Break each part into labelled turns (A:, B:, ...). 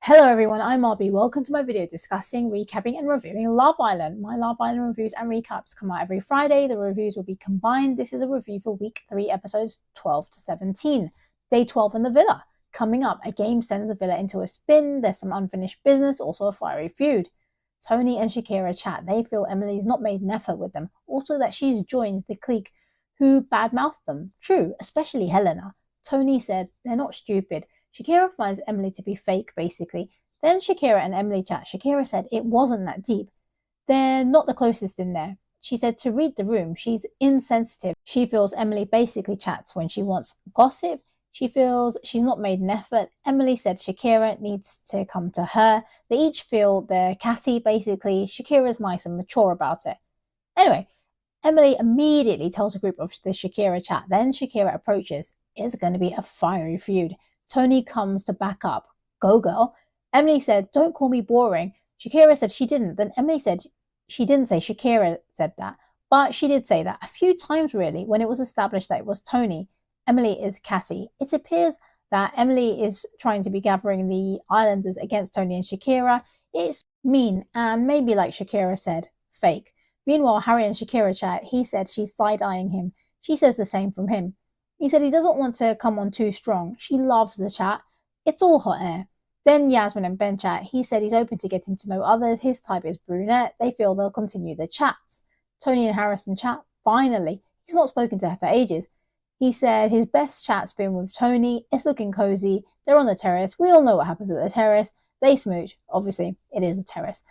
A: Hello everyone, I'm RB. Welcome to my video discussing, recapping and reviewing Love Island. My Love Island reviews and recaps come out every Friday. The reviews will be combined. This is a review for week 3, episodes 12 to 17. Day 12 in the villa. Coming up, a game sends the villa into a spin. There's some unfinished business, also a fiery feud. Tony and Shakira chat. They feel Emily's not made an effort with them. Also that she's joined the clique who badmouthed them. True, especially Helena. Tony said they're not stupid. Shakira finds Emily to be fake, basically. Then Shakira and Emily chat. Shakira said it wasn't that deep. They're not the closest in there. She said to read the room. She's insensitive. She feels Emily basically chats when she wants gossip. She feels she's not made an effort. Emily said Shakira needs to come to her. They each feel they're catty, basically. Shakira's nice and mature about it. Anyway, Emily immediately tells a group of the Shakira chat. Then Shakira approaches. It's going to be a fiery feud. Tony comes to back up. Go, girl. Emily said, don't call me boring. Shakira said she didn't. Then Emily said she didn't say Shakira said that. But she did say that a few times, really, when it was established that it was Tony. Emily is catty. It appears that Emily is trying to be gathering the islanders against Tony and Shakira. It's mean and maybe, like Shakira said, fake. Meanwhile, Harry and Shakira chat. He said she's side-eyeing him. She says the same from him. He said he doesn't want to come on too strong. She loves the chat. It's all hot air. Then Yasmin and Ben chat. He said he's open to getting to know others. His type is brunette. They feel they'll continue the chats. Tony and Harrison chat. Finally. He's not spoken to her for ages. He said his best chat's been with Tony. It's looking cozy. They're on the terrace. We all know what happens at the terrace. They smooch. Obviously, it is the terrace.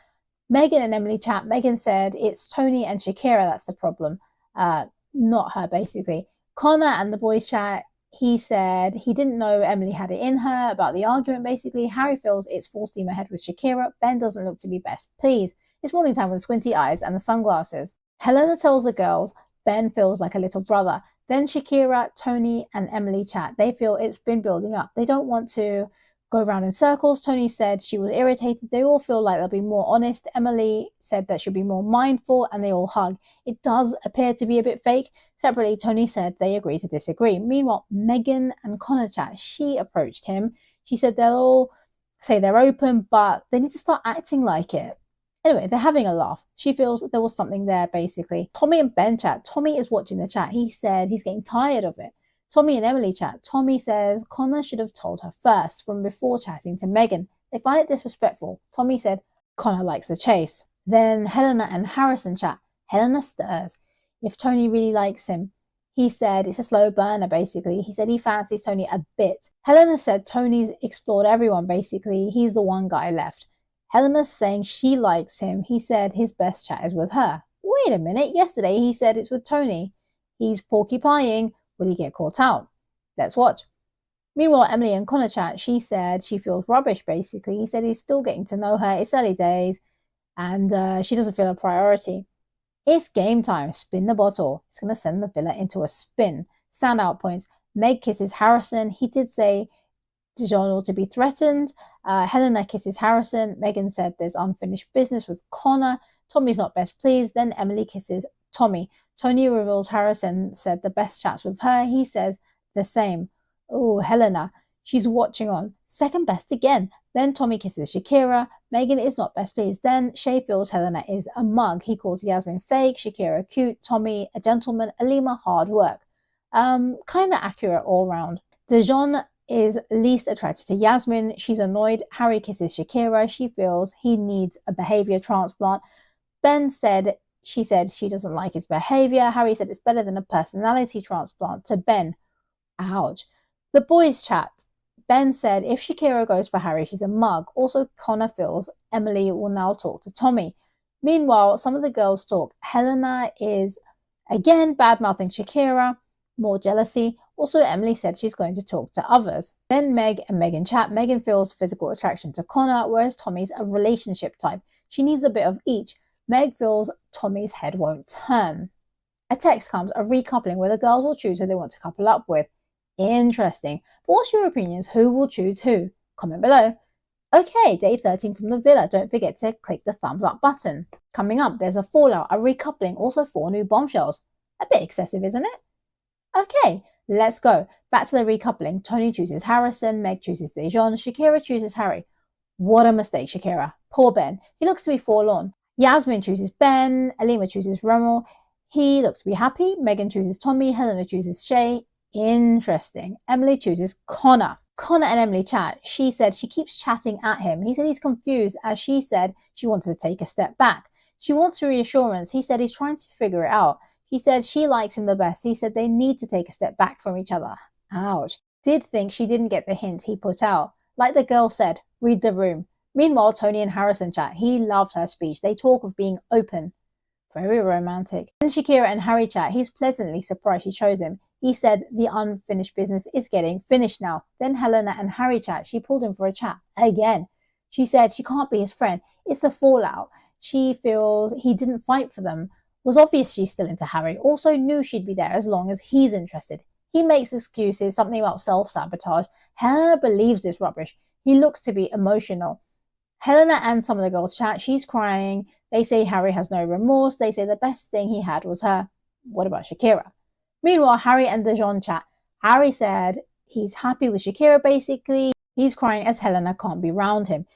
A: Megan and Emily chat. Megan said it's Tony and Shakira that's the problem. Not her, basically. Conor and the boys chat. He said he didn't know Emily had it in her about the argument, basically. Harry feels it's full steam ahead with Shakira. Ben doesn't look to be best pleased. It's morning time with squinty eyes and the sunglasses. Helena tells the girls Ben feels like a little brother. Then Shakira, Tony and Emily chat. They feel it's been building up. They don't want to go around in circles. Tony said she was irritated. They all feel like they'll be more honest. Emily said that she'll be more mindful, and they all hug. It does appear to be a bit fake. Separately, Tony said they agree to disagree. Meanwhile, Megan and Conor chat. She approached him. She said they'll all say they're open, but they need to start acting like it. Anyway, they're having a laugh. She feels there was something there, basically. Tommy and Ben chat. Tommy is watching the chat. He said he's getting tired of it. Tommy and Emily chat. Tommy says Conor should have told her first from before chatting to Megan. They find it disrespectful. Tommy said Conor likes the chase. Then Helena and Harrison chat. Helena stirs. If Tony really likes him. He said it's a slow burner, basically. He said he fancies Tony a bit. Helena said Tony's explored everyone, basically. He's the one guy left. Helena's saying she likes him. He said his best chat is with her. Wait a minute. Yesterday he said it's with Tony. He's porcupying. Will he get caught out? Let's watch. Meanwhile, Emily and Conor chat. She said she feels rubbish, basically. He said he's still getting to know her. It's early days. And she doesn't feel a priority. It's game time. Spin the bottle. It's going to send the villa into a spin. Standout points. Meg kisses Harrison. He did say Dijon ought to be threatened. Helena kisses Harrison. Megan said there's unfinished business with Conor. Tommy's not best pleased. Then Emily kisses Tommy. Tony reveals Harrison said the best chats with her. He says the same. Oh, Helena. She's watching on. Second best again. Then Tommy kisses Shakira. Megan is not best pleased. Then Shay feels Helena is a mug. He calls Yasmin fake. Shakira cute. Tommy a gentleman. Alima hard work. Kind of accurate all round. Dijon is least attracted to Yasmin. She's annoyed. Harry kisses Shakira. She feels he needs a behavior transplant. Ben said she doesn't like his behavior. Harry said it's better than a personality transplant to Ben. Ouch. The boys chat. Ben said if Shakira goes for Harry, she's a mug. Also, Conor feels Emily will now talk to Tommy. Meanwhile, some of the girls talk. Helena is again bad-mouthing Shakira. More jealousy. Also, Emily said she's going to talk to others. Then Meg and Megan chat. Megan feels physical attraction to Conor, whereas Tommy's a relationship type. She needs a bit of each. Meg feels Tommy's head won't turn. A text comes, a recoupling, where the girls will choose who they want to couple up with. Interesting. But what's your opinions? Who will choose who? Comment below. Okay, day 13 from the villa. Don't forget to click the thumbs up button. Coming up, there's a fallout, a recoupling, also 4 new bombshells. A bit excessive, isn't it? Okay, let's go. Back to the recoupling. Tony chooses Harrison, Meg chooses Dijon, Shakira chooses Harry. What a mistake, Shakira. Poor Ben. He looks to be forlorn. Yasmin chooses Ben. Alima chooses Remmel. He looks to be happy. Megan chooses Tommy. Helena chooses Shay. Interesting. Emily chooses Conor. Conor and Emily chat. She said she keeps chatting at him. He said he's confused, as she said she wanted to take a step back. She wants reassurance. He said he's trying to figure it out. She said she likes him the best. He said they need to take a step back from each other. Ouch. Did think she didn't get the hint he put out. Like the girl said, read the room. Meanwhile, Tony and Harrison chat. He loved her speech. They talk of being open. Very romantic. Then Shakira and Harry chat. He's pleasantly surprised she chose him. He said the unfinished business is getting finished now. Then Helena and Harry chat. She pulled him for a chat. Again. She said she can't be his friend. It's a fallout. She feels he didn't fight for them. Was obvious she's still into Harry. Also knew she'd be there as long as he's interested. He makes excuses, something about self-sabotage. Helena believes this rubbish. He looks to be emotional. Helena and some of the girls chat. She's crying. They say Harry has no remorse. They say the best thing he had was her. What about Shakira? Meanwhile, Harry and Dijon chat. Harry said he's happy with Shakira, basically. He's crying as Helena can't be round him.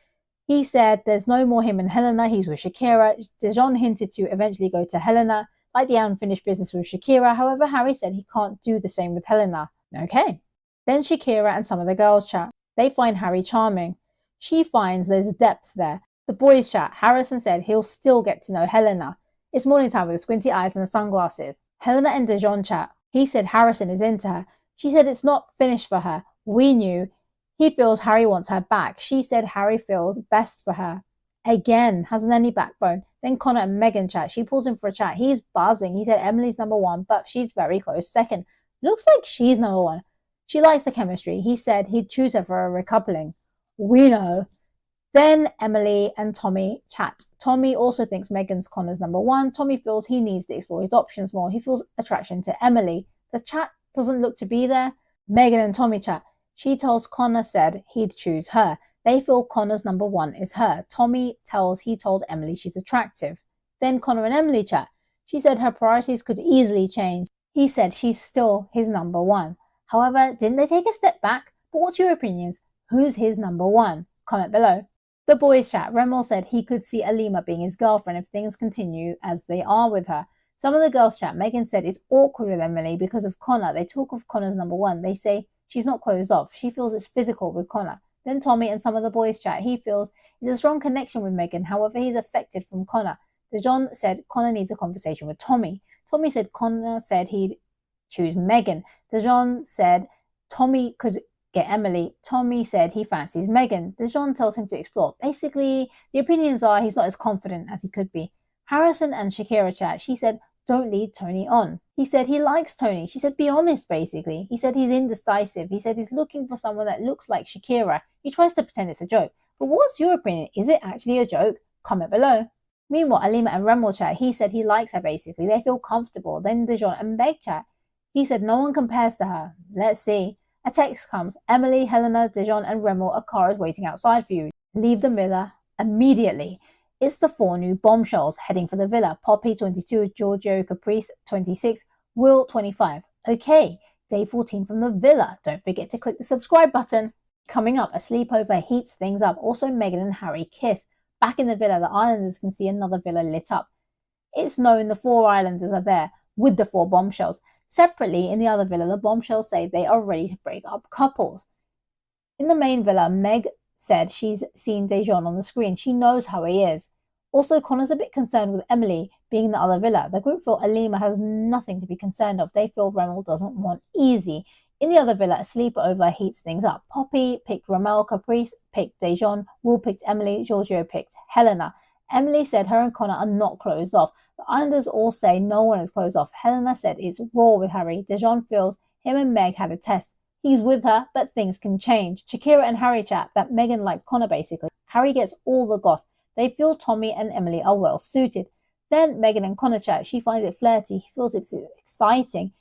A: He said there's no more him and Helena. He's with Shakira. Dijon hinted to eventually go to Helena, like the unfinished business with Shakira. However, Harry said he can't do the same with Helena. Okay. Then Shakira and some of the girls chat. They find Harry charming. She finds there's depth there. The boys chat. Harrison said he'll still get to know Helena. It's morning time with the squinty eyes and the sunglasses. Helena and Dijon chat. He said Harrison is into her. She said it's not finished for her. We knew. He feels Harry wants her back. She said Harry feels best for her. Again, hasn't any backbone. Then Conor and Megan chat. She pulls him for a chat. He's buzzing. He said Emily's number one, but she's very close second. Looks like she's number one. She likes the chemistry. He said he'd choose her for a recoupling. We know. Then Emily and Tommy chat. Tommy also thinks Megan's Connor's number one. Tommy feels he needs to explore his options more. He feels attraction to Emily. The chat doesn't look to be there. Megan and Tommy chat. She tells Conor said he'd choose her. They feel Connor's number one is her. Tommy tells he told Emily she's attractive. Then Conor and Emily chat. She said her priorities could easily change. He said she's still his number one. However, didn't they take a step back? But what's your opinions? Who's his number one? Comment below. The boys chat. Remmel said he could see Alima being his girlfriend if things continue as they are with her. Some of the girls chat. Megan said it's awkward with Emily because of Conor. They talk of Connor's number one. They say she's not closed off. She feels it's physical with Conor. Then Tommy and some of the boys chat. He feels it's a strong connection with Megan. However, he's affected from Conor. Dijon said Conor needs a conversation with Tommy. Tommy said Conor said he'd choose Megan. Dijon said Tommy could get Emily. Tommy said he fancies Megan. Dijon tells him to explore. Basically, the opinions are he's not as confident as he could be. Harrison and Shakira chat. She said, don't lead Tony on. He said he likes Tony. She said, be honest, basically. He said he's indecisive. He said he's looking for someone that looks like Shakira. He tries to pretend it's a joke. But what's your opinion? Is it actually a joke? Comment below. Meanwhile, Alima and Remmel chat. He said he likes her, basically. They feel comfortable. Then Dijon and Meg chat. He said no one compares to her. Let's see. A text comes. Emily, Helena, Dijon, and Remmel, a car is waiting outside for you. Leave the villa immediately. It's the four new bombshells heading for the villa. Poppy, 22, Giorgio, Caprice, 26, Will, 25. Okay, day 14 from the villa. Don't forget to click the subscribe button. Coming up, a sleepover heats things up. Also, Meghan and Harry kiss. Back in the villa, the islanders can see another villa lit up. It's known the four islanders are there with the four bombshells. Separately, in the other villa, the bombshells say they are ready to break up couples. In the main villa, Meg said she's seen Dijon on the screen. She knows how he is. Also, Connor's a bit concerned with Emily being in the other villa. The group feel Alima has nothing to be concerned of. They feel Remmel doesn't want easy. In the other villa, a sleepover heats things up. Poppy picked Remmel, Caprice picked Dijon, Will picked Emily, Giorgio picked Helena. Emily said her and Conor are not closed off. The islanders all say no one is closed off. Helena said it's raw with Harry. Dijon feels him and Meg had a test. He's with her, but things can change. Shakira and Harry chat that Megan liked Conor, basically. Harry gets all the goss. They feel Tommy and Emily are well suited. Then Megan and Conor chat. She finds it flirty. He feels it's exciting.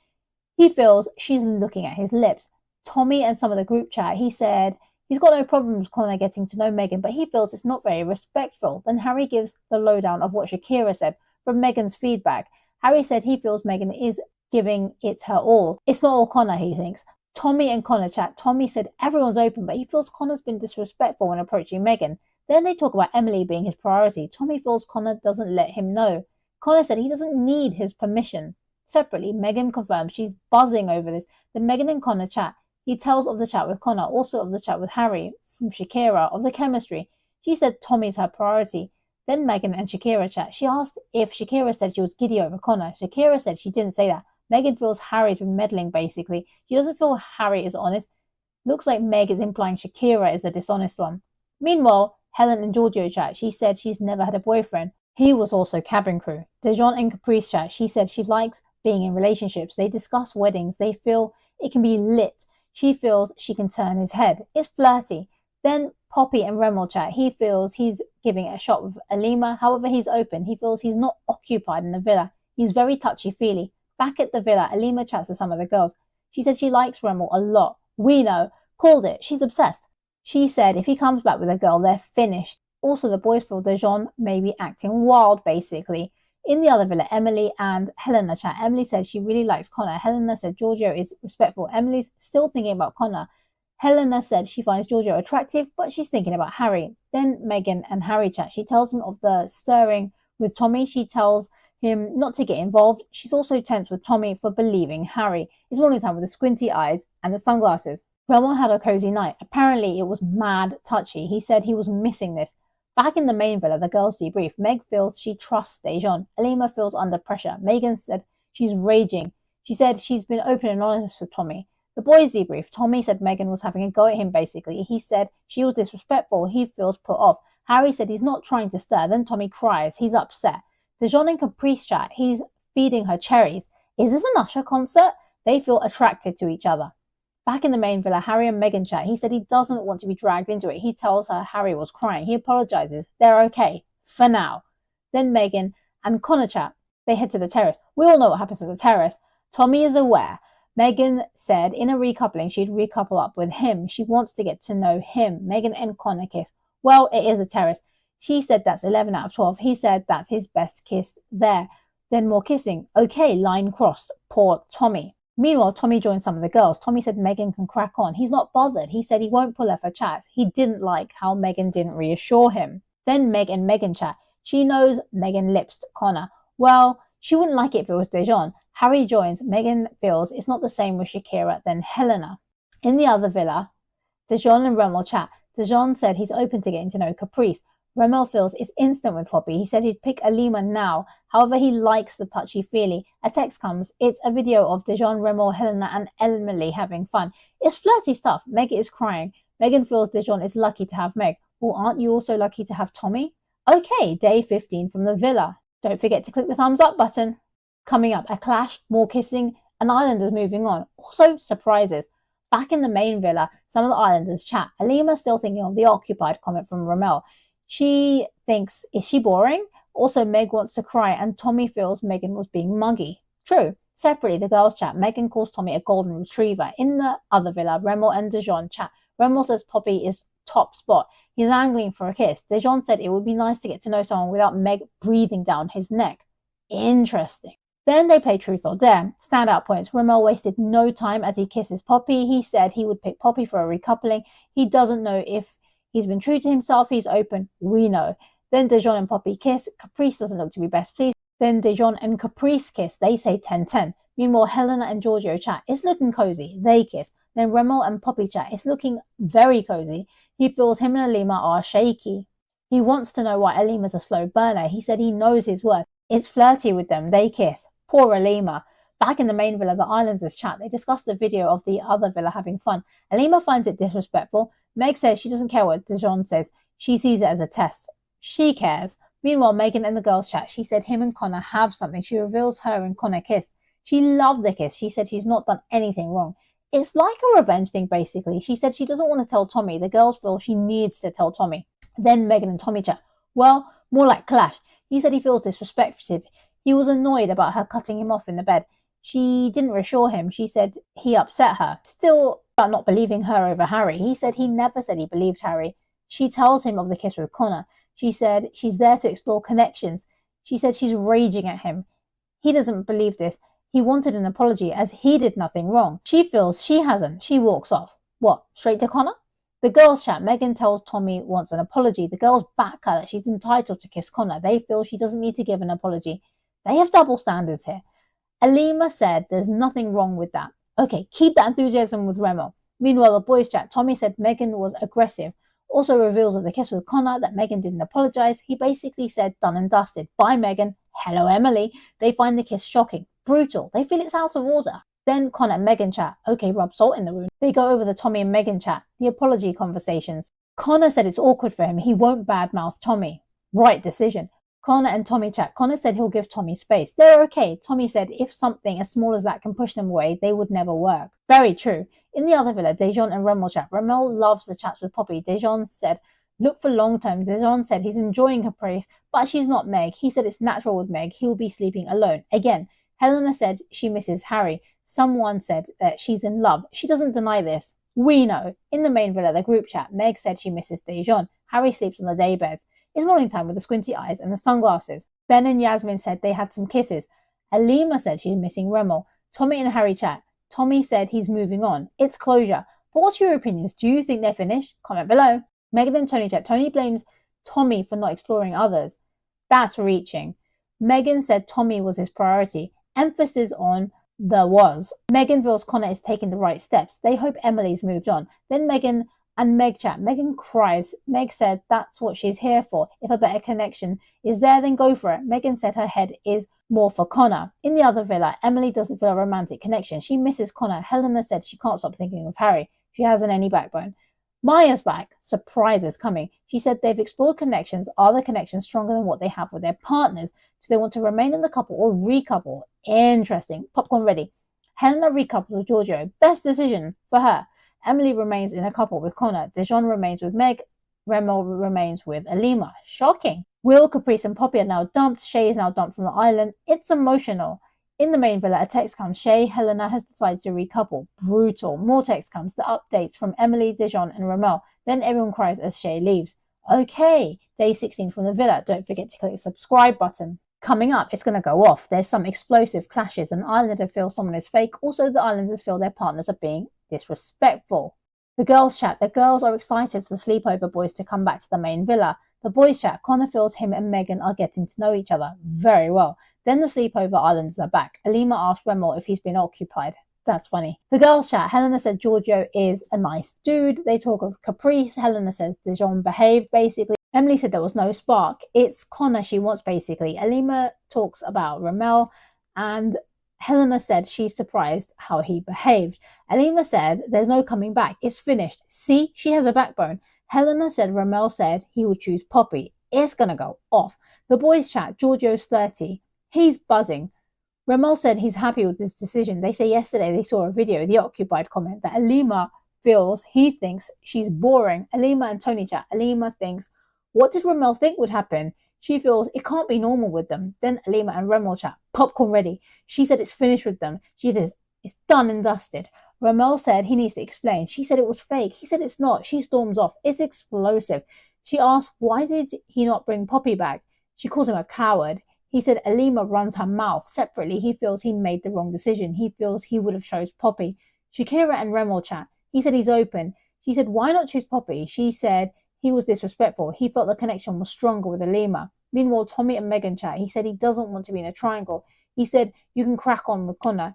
A: He feels she's looking at his lips. Tommy and some of the group chat. He said he's got no problem with Conor getting to know Megan, but he feels it's not very respectful. Then Harry gives the lowdown of what Shakira said from Megan's feedback. Harry said he feels Megan is giving it her all. It's not all Conor, he thinks. Tommy and Conor chat. Tommy said everyone's open, but he feels Conor's been disrespectful when approaching Megan. Then they talk about Emily being his priority. Tommy feels Conor doesn't let him know. Conor said he doesn't need his permission. Separately, Megan confirms she's buzzing over this. Then Megan and Conor chat. He tells of the chat with Conor, also of the chat with Harry, from Shakira, of the chemistry. She said Tommy's her priority. Then Megan and Shakira chat. She asked if Shakira said she was giddy over Conor. Shakira said she didn't say that. Megan feels Harry's been meddling, basically. She doesn't feel Harry is honest. Looks like Meg is implying Shakira is the dishonest one. Meanwhile, Helen and Giorgio chat. She said she's never had a boyfriend. He was also cabin crew. Dejon and Caprice chat. She said she likes being in relationships. They discuss weddings. They feel it can be lit. She feels she can turn his head. It's flirty. Then Poppy and Remel chat. He feels he's giving it a shot with Alima. However, he's open. He feels he's not occupied in the villa. He's very touchy-feely. Back at the villa, Alima chats to some of the girls. She said she likes Remel a lot. We know. Called it. She's obsessed. She said if he comes back with a girl, they're finished. Also, the boys feel Dejon may be acting wild, basically. In the other villa, Emily and Helena chat. Emily said she really likes Conor. Helena said Giorgio is respectful. Emily's still thinking about Conor. Helena said she finds Giorgio attractive, but she's thinking about Harry. Then Megan and Harry chat. She tells him of the stirring with Tommy. She tells him not to get involved. She's also tense with Tommy for believing Harry. It's morning time with the squinty eyes and the sunglasses. Remel had a cozy night. Apparently, it was mad touchy. He said he was missing this. Back in the main villa, the girls debrief. Meg feels she trusts Dejon. Alima feels under pressure. Megan said she's raging. She said she's been open and honest with Tommy. The boys debrief. Tommy said Megan was having a go at him, basically. He said she was disrespectful. He feels put off. Harry said he's not trying to stir. Then Tommy cries. He's upset. Dejon and Caprice chat. He's feeding her cherries. Is this an Usher concert? They feel attracted to each other. Back in the main villa, Harry and Megan chat. He said he doesn't want to be dragged into it. He tells her Harry was crying. He apologizes. They're okay. For now. Then Megan and Conor chat. They head to the terrace. We all know what happens at the terrace. Tommy is aware. Megan said in a recoupling she'd recouple up with him. She wants to get to know him. Megan and Conor kiss. Well, it is a terrace. She said that's 11 out of 12. He said that's his best kiss there. Then more kissing. Okay, line crossed. Poor Tommy. Meanwhile, Tommy joined some of the girls. Tommy said Megan can crack on. He's not bothered. He said he won't pull her for chat. He didn't like how Megan didn't reassure him. Then Meg and Megan chat. She knows Megan lips Conor. Well, she wouldn't like it if it was Dejon. Harry joins. Megan feels it's not the same with Shakira than Helena. In the other villa, Dejon and Remel chat. Dejon said he's open to getting to know Caprice. Remel feels it's instant with Poppy. He said he'd pick Alima now. However, he likes the touchy-feely. A text comes. It's a video of Dejon, Remel, Helena and Emily having fun. It's flirty stuff. Meg is crying. Megan feels Dejon is lucky to have Meg. Well, aren't you also lucky to have Tommy? Okay, day 15 from the villa. Don't forget to click the thumbs up button. Coming up, a clash, more kissing, and Islanders moving on. Also, surprises. Back in the main villa, some of the Islanders chat. Alima still thinking of the occupied comment from Remel. She thinks, is she boring? Also, Meg wants to cry, and Tommy feels Megan was being muggy. True. Separately, the girls chat. Megan calls Tommy a golden retriever. In the other villa, Remel and Dejon chat. Remel says Poppy is top spot. He's angling for a kiss. Dejon said it would be nice to get to know someone without Meg breathing down his neck. Interesting. Then they play Truth or Dare. Standout points. Remel wasted no time as he kisses Poppy. He said he would pick Poppy for a recoupling. He doesn't know if he's been true to himself. He's open. We know. Then Dejon and Poppy kiss. Caprice doesn't look to be best pleased. Then Dejon and Caprice kiss. They say 10-10. Meanwhile, Helena and Giorgio chat. It's looking cozy. They kiss. Then Remel and Poppy chat. It's looking very cozy. He feels him and Alima are shaky. He wants to know why Alima's a slow burner. He said he knows his worth. It's flirty with them. They kiss. Poor Alima. Back in the main villa, the Islanders chat. They discuss the video of the other villa having fun. Alima finds it disrespectful. Meg says she doesn't care what Dejon says. She sees it as a test. She cares. Meanwhile, Megan and the girls chat. She said him and Conor have something. She reveals her and Conor kiss. She loved the kiss. She said she's not done anything wrong. It's like a revenge thing, basically. She said she doesn't want to tell Tommy. The girls feel she needs to tell Tommy. Then Megan and Tommy chat. Well, more like clash. He said he feels disrespected. He was annoyed about her cutting him off in the bed. She didn't reassure him. She said he upset her. Still about not believing her over Harry. He said he never said he believed Harry. She tells him of the kiss with Conor. She said she's there to explore connections. She said she's raging at him. He doesn't believe this. He wanted an apology as he did nothing wrong. She feels she hasn't. She walks off. What, straight to Conor? The girls chat. Megan tells Tommy wants an apology. The girls back her that she's entitled to kiss Conor. They feel she doesn't need to give an apology. They have double standards here. Alima said there's nothing wrong with that. Okay, keep that enthusiasm with Remo. Meanwhile, the boys chat. Tommy said Megan was aggressive. Also reveals of the kiss with Conor that Megan didn't apologize. He basically said done and dusted. Bye, Megan. Hello, Emily. They find the kiss shocking. Brutal. They feel it's out of order. Then Conor and Megan chat. Okay, rub salt in the wound. They go over the Tommy and Megan chat. The apology conversations. Conor said it's awkward for him. He won't badmouth Tommy. Right decision. Conor and Tommy chat. Conor said he'll give Tommy space. They're okay. Tommy said if something as small as that can push them away, they would never work. Very true. In the other villa, Dejon and Remel chat. Remel loves the chats with Poppy. Dejon said, look for long term. Dejon said he's enjoying her praise, but she's not Meg. He said it's natural with Meg. He'll be sleeping alone. Again, Helena said she misses Harry. Someone said that she's in love. She doesn't deny this. We know. In the main villa, the group chat, Meg said she misses Dejon. Harry sleeps on the daybed. It's morning time with the squinty eyes and the sunglasses. Ben and Yasmin said they had some kisses. Alima said she's missing Remel. Tommy and Harry chat. Tommy said he's moving on. It's closure. But what's your opinions? Do you think they're finished? Comment below. Megan and Tony chat. Tony blames Tommy for not exploring others. That's reaching. Megan said Tommy was his priority. Emphasis on the was. Megan feels Conor is taking the right steps. They hope Emily's moved on. Then Megan and Meg chat. Megan cries. Meg said that's what she's here for. If a better connection is there, then go for it. Megan said her head is more for Conor. In the other villa, Emily doesn't feel a romantic connection. She misses Conor. Helena said she can't stop thinking of Harry. She hasn't any backbone. Maya's back. Surprises coming. She said they've explored connections. Are the connections stronger than what they have with their partners? Do they want to remain in the couple or recouple? Interesting. Popcorn ready. Helena recouples with Giorgio. Best decision for her. Emily remains in a couple with Conor. Dejon remains with Meg. Remel remains with Alima. Shocking. Will, Caprice and Poppy are now dumped. Shay is now dumped from the island. It's emotional. In the main villa, a text comes. Shay, Helena has decided to recouple. Brutal. More text comes. The updates from Emily, Dejon and Remel. Then everyone cries as Shay leaves. Okay. Day 16 from the villa. Don't forget to click the subscribe button. Coming up, it's going to go off. There's some explosive clashes. An islander feels someone is fake. Also, the islanders feel their partners are being disrespectful. The girls chat. The girls are excited for the sleepover boys to come back to the main villa. The boys chat. Conor feels him and Megan are getting to know each other very well. Then the sleepover islanders are back. Alima asks Remel if he's been occupied. That's funny. The girls chat. Helena said Giorgio is a nice dude. They talk of Caprice. Helena says Dejon behaved basically. Emily said there was no spark. It's Conor she wants basically. Alima talks about Remel and Helena said she's surprised how he behaved. Alima said there's no coming back. It's finished. See, she has a backbone. Helena said Remel said he would choose Poppy. It's gonna go off. The boys chat. Giorgio's 30. He's buzzing. Remel said he's happy with his decision. They say yesterday they saw a video, the occupied comment, that Alima he thinks she's boring. Alima and Tony chat. Alima thinks, what did Remel think would happen? She feels it can't be normal with them. Then Alima and Remel chat. Popcorn ready. She said it's finished with them. She said it's done and dusted. Remel said he needs to explain. She said it was fake. He said it's not. She storms off. It's explosive. She asked why did he not bring Poppy back? She calls him a coward. He said Alima runs her mouth. Separately, he feels he made the wrong decision. He feels he would have chose Poppy. Shakira and Remel chat. He said he's open. She said why not choose Poppy? She said he was disrespectful. He felt the connection was stronger with Alima. Meanwhile, Tommy and Megan chat. He said he doesn't want to be in a triangle. He said you can crack on with Conor.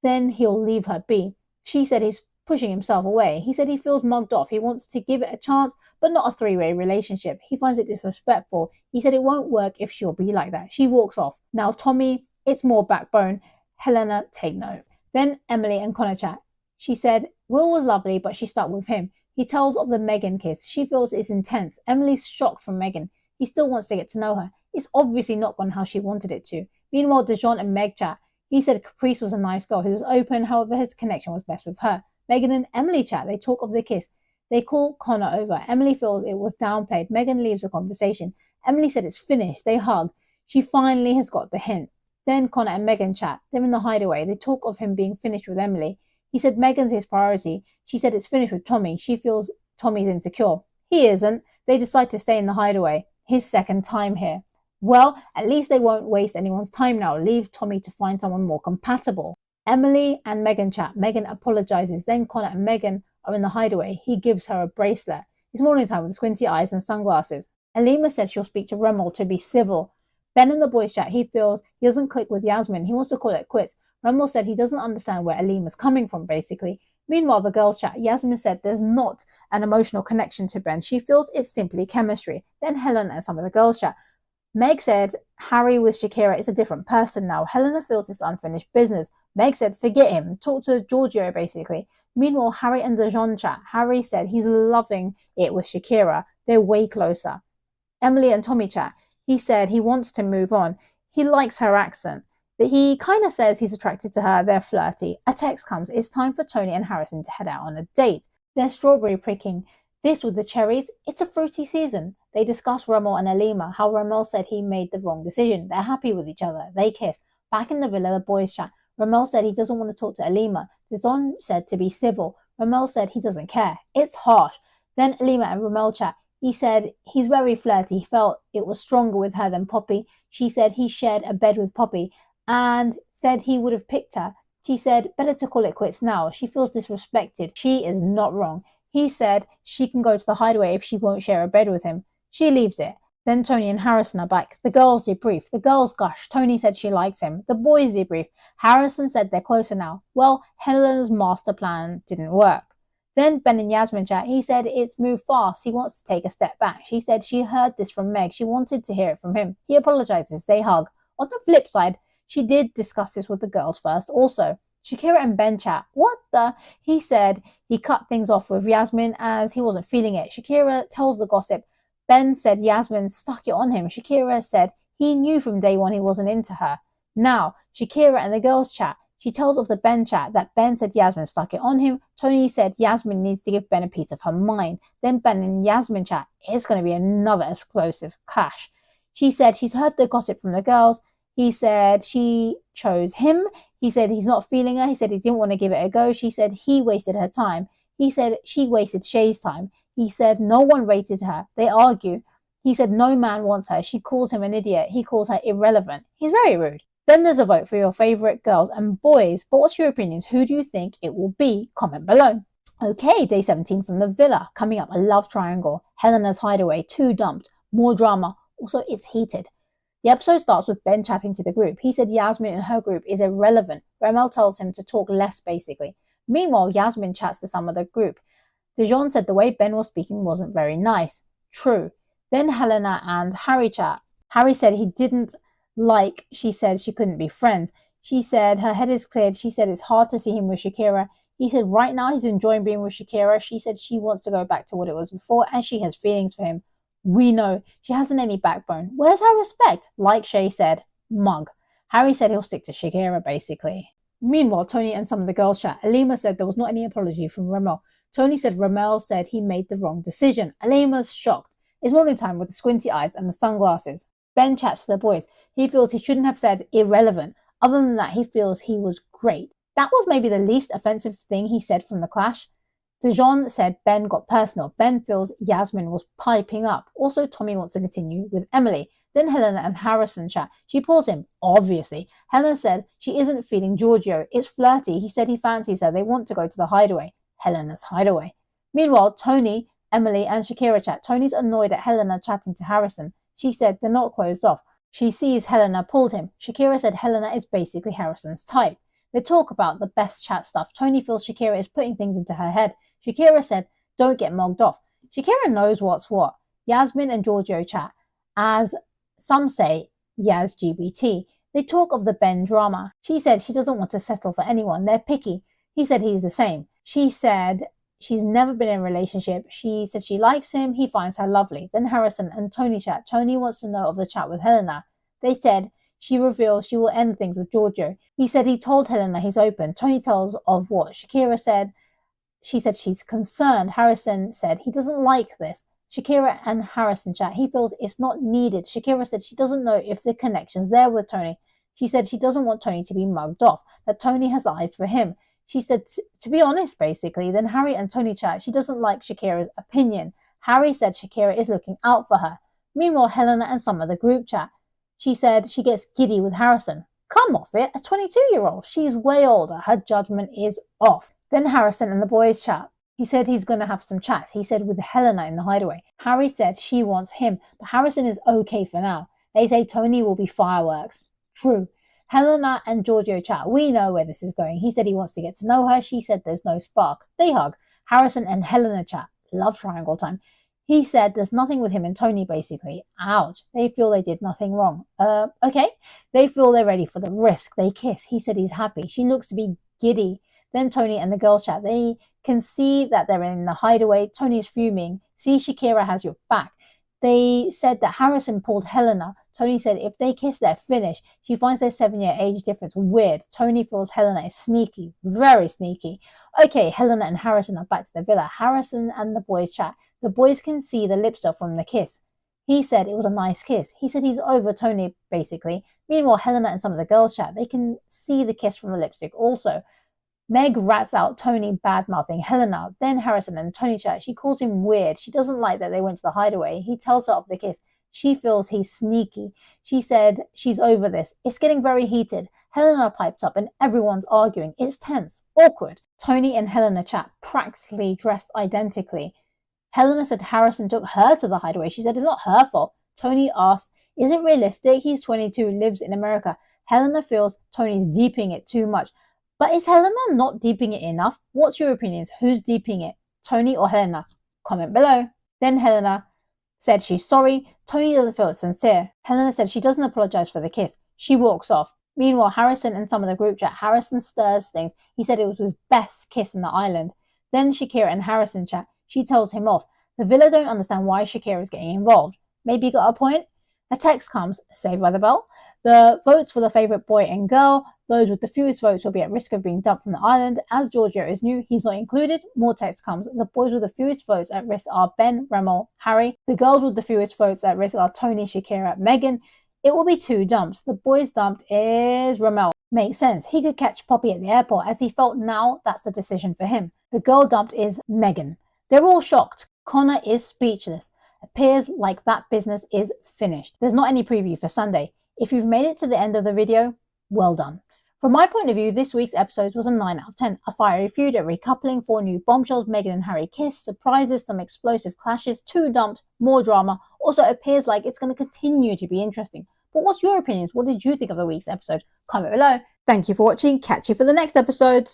A: Then he'll leave her be. She said he's pushing himself away. He said he feels mugged off. He wants to give it a chance, but not a three-way relationship. He finds it disrespectful. He said it won't work if she'll be like that. She walks off. Now Tommy, it's more backbone. Helena, take note. Then Emily and Conor chat. She said Will was lovely, but she stuck with him. He tells of the Megan kiss. She feels it's intense. Emily's shocked from Megan. He still wants to get to know her. It's obviously not gone how she wanted it to. Meanwhile, Dejon and Meg chat. He said Caprice was a nice girl. He was open, however, his connection was best with her. Megan and Emily chat. They talk of the kiss. They call Conor over. Emily feels it was downplayed. Megan leaves the conversation. Emily said it's finished. They hug. She finally has got the hint. Then Conor and Megan chat. They're in the hideaway. They talk of him being finished with Emily. He said Megan's his priority. She said it's finished with Tommy. She feels Tommy's insecure. He isn't. They decide to stay in the hideaway. His second time here. Well, at least they won't waste anyone's time now. Leave Tommy to find someone more compatible. Emily and Megan chat. Megan apologizes. Then Conor and Megan are in the hideaway. He gives her a bracelet. It's morning time with squinty eyes and sunglasses. Helena says she'll speak to Remmel to be civil. Ben in the boys' chat, he feels he doesn't click with Yasmin. He wants to call it quits. Remmel said he doesn't understand where Elima's coming from, basically. Meanwhile, the girls' chat, Yasmin said there's not an emotional connection to Ben. She feels it's simply chemistry. Then Helena and some of the girls' chat. Meg said Harry with Shakira is a different person now. Helena feels it's unfinished business. Meg said forget him. Talk to Giorgio, basically. Meanwhile, Harry and Dijon chat. Harry said he's loving it with Shakira. They're way closer. Emily and Tommy chat. He said he wants to move on. He likes her accent. He kind of says he's attracted to her. They're flirty. A text comes. It's time for Tony and Harrison to head out on a date. They're strawberry picking. This with the cherries. It's a fruity season. They discuss Remmel and Elima, how Remmel said he made the wrong decision. They're happy with each other. They kiss. Back in the villa, the boys chat. Remmel said he doesn't want to talk to Elima. Dizon said to be civil. Remmel said he doesn't care. It's harsh. Then Elima and Remmel chat. He said he's very flirty. He felt it was stronger with her than Poppy. She said he shared a bed with Poppy and said he would have picked her. She said better to call it quits now. She feels disrespected. She is not wrong. He said she can go to the hideaway if she won't share a bed with him. She leaves it. Then Tony and Harrison are back. The girls debrief. The girls gush. Tony said she likes him. The boys debrief. Harrison said they're closer now. Well, Helena's master plan didn't work. Then Ben and Yasmin chat. He said it's moved fast. He wants to take a step back. She said she heard this from Meg. She wanted to hear it from him. He apologizes. They hug. On the flip side, she did discuss this with the girls first also. Shakira and Ben chat. What the? He said he cut things off with Yasmin as he wasn't feeling it. Shakira tells the gossip. Ben said Yasmin stuck it on him. Shakira said he knew from day one he wasn't into her. Now, Shakira and the girls chat. She tells of the Ben chat that Ben said Yasmin stuck it on him. Tony said Yasmin needs to give Ben a piece of her mind. Then Ben and Yasmin chat. It's going to be another explosive clash. She said she's heard the gossip from the girls. He said she chose him. He said he's not feeling her. He said he didn't want to give it a go. She said he wasted her time. He said she wasted Shay's time. He said no one rated her. They argue. He said no man wants her. She calls him an idiot. He calls her irrelevant. He's very rude. Then there's a vote for your favourite girls and boys. But what's your opinions? Who do you think it will be? Comment below. Okay, day 17 from the villa. Coming up, a love triangle. Helena's hideaway. 2 dumped. More drama. Also, it's heated. The episode starts with Ben chatting to the group. He said Yasmin in her group is irrelevant. Remmel tells him to talk less, basically. Meanwhile, Yasmin chats to some of the group. Dijon said the way Ben was speaking wasn't very nice. True. Then Helena and Harry chat. Harry said he didn't like she said she couldn't be friends. She said her head is cleared. She said it's hard to see him with Shakira. He said right now he's enjoying being with Shakira. She said she wants to go back to what it was before and she has feelings for him. We know she hasn't any backbone. Where's her respect? Like Shay said, mug. Harry said he'll stick to Shakira, basically. Meanwhile, Tony and some of the girls chat. Elima said there was not any apology from Remmel. Tony said Remmel said he made the wrong decision. Elima's shocked. It's morning time with the squinty eyes and the sunglasses. Ben chats to the boys. He feels he shouldn't have said irrelevant. Other than that, he feels he was great. That was maybe the least offensive thing he said from the clash. Dijon said Ben got personal. Ben feels Yasmin was piping up. Also, Tommy wants to continue with Emily. Then Helena and Harrison chat. She pulls him, obviously. Helena said she isn't feeling Giorgio. It's flirty. He said he fancies her. They want to go to the hideaway. Helena's hideaway. Meanwhile, Tony, Emily, and Shakira chat. Tony's annoyed at Helena chatting to Harrison. She said they're not closed off. She sees Helena pulled him. Shakira said Helena is basically Harrison's type. They talk about the best chat stuff. Tony feels Shakira is putting things into her head. Shakira said, don't get mugged off. Shakira knows what's what. Yasmin and Giorgio chat. As some say, Yas GBT. They talk of the Ben drama. She said she doesn't want to settle for anyone. They're picky. He said he's the same. She said she's never been in a relationship. She said she likes him. He finds her lovely. Then Harrison and Tony chat. Tony wants to know of the chat with Helena. They said she reveals she will end things with Giorgio. He said he told Helena he's open. Tony tells of what Shakira said. She said she's concerned. Harrison said he doesn't like this. Shakira and Harrison chat. He feels it's not needed. Shakira said she doesn't know if the connection's there with Tony. She said she doesn't want Tony to be mugged off, that Tony has eyes for him. She said, to be honest, basically. Then Harry and Tony chat. She doesn't like Shakira's opinion. Harry said Shakira is looking out for her. Meanwhile, Helena and some of the group chat. She said she gets giddy with Harrison. Come off it, a 22-year-old. She's way older. Her judgment is off. Then Harrison and the boys chat. He said he's going to have some chats. He said with Helena in the hideaway. Harry said she wants him, but Harrison is okay for now. They say Tony will be fireworks. True. Helena and Giorgio chat. We know where this is going. He said he wants to get to know her. She said there's no spark. They hug. Harrison and Helena chat. Love triangle time. He said there's nothing with him and Tony, basically. Ouch. They feel they did nothing wrong. Okay. They feel they're ready for the risk. They kiss. He said he's happy. She looks to be giddy. Then Tony and the girls chat. They can see that they're in the hideaway. Tony's fuming. See, Shakira has your back. They said that Harrison pulled Helena. Tony said if they kiss, they're finished. She finds their 7-year age difference weird. Tony feels Helena is sneaky. Very sneaky. Okay, Helena and Harrison are back to the villa. Harrison and the boys chat. The boys can see the lipstick from the kiss. He said it was a nice kiss. He said he's over Tony, basically. Meanwhile, Helena and some of the girls chat. They can see the kiss from the lipstick also. Meg rats out Tony bad-mouthing Helena. Then Harrison and Tony chat. She calls him weird. She doesn't like that they went to the hideaway. He tells her of the kiss. She feels he's sneaky. She said she's over this. It's getting very heated. Helena pipes up and everyone's arguing. It's tense. Awkward. Tony and Helena chat, practically dressed identically. Helena said Harrison took her to the hideaway. She said it's not her fault. Tony asked, is it realistic? He's 22, lives in America. Helena feels Tony's deeping it too much. But is Helena not deeping it enough? What's your opinions? Who's deeping it? Tony or Helena? Comment below. Then Helena said she's sorry. Tony doesn't feel it's sincere. Helena said she doesn't apologize for the kiss. She walks off. Meanwhile, Harrison and some of the group chat. Harrison stirs things. He said it was his best kiss in the island. Then Shakira and Harrison chat. She tells him off. The villa don't understand why Shakira is getting involved. Maybe you got a point? A text comes, Saved by the Bell. The votes for the favourite boy and girl. Those with the fewest votes will be at risk of being dumped from the island. As Giorgio is new, he's not included. More text comes. The boys with the fewest votes at risk are Ben, Remmel, Harry. The girls with the fewest votes at risk are Tony, Shakira, Megan. It will be 2 dumps. The boys dumped is Remmel. Makes sense. He could catch Poppy at the airport as he felt now that's the decision for him. The girl dumped is Megan. They're all shocked. Conor is speechless. Appears like that business is finished. There's not any preview for Sunday. If you've made it to the end of the video, well done. From my point of view, this week's episode was a 9 out of 10. A fiery feud, a recoupling, 4 new bombshells, Meghan and Harry kiss, surprises, some explosive clashes, 2 dumps, more drama. Also, it appears like it's going to continue to be interesting. But what's your opinions? What did you think of the week's episode? Comment below. Thank you for watching. Catch you for the next episode.